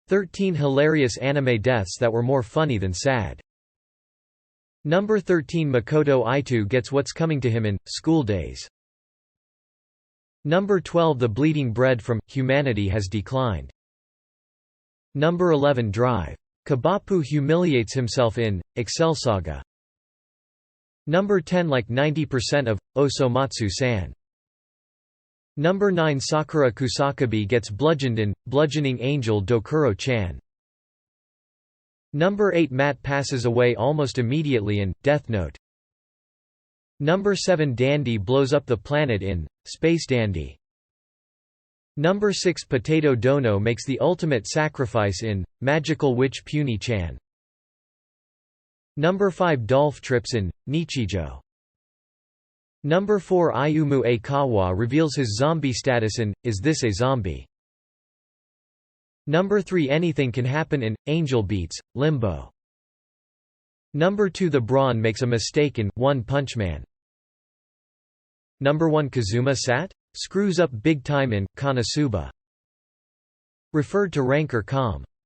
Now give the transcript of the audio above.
13 hilarious anime deaths that were more funny than sad. Number 13 Makoto Itou gets what's coming to him in School Days. Number 12 The bleeding bread from Humanity has declined. Number 11 Drive. Kabapu humiliates himself in Excel Saga. Number 10 Like 90% of Osomatsu-san. Number 9 Sakura Kusakabe gets bludgeoned in Bludgeoning Angel Dokuro-chan. Number 8 Matt passes away almost immediately in Death Note. Number 7 Dandy blows up the planet in Space Dandy. Number 6 Potato-dono makes the ultimate sacrifice in Magical Witch Punie-chan. Number 5 Dolph trips in Nichijou. Number 4 Ayumu Aikawa reveals his zombie status in Is This a Zombie? Number 3 Anything Can Happen in Angel Beats, Limbo. Number 2 The Brawn makes a mistake in One Punch Man. Number 1 Kazuma screws up big time in KonoSuba. Referred to rank or com.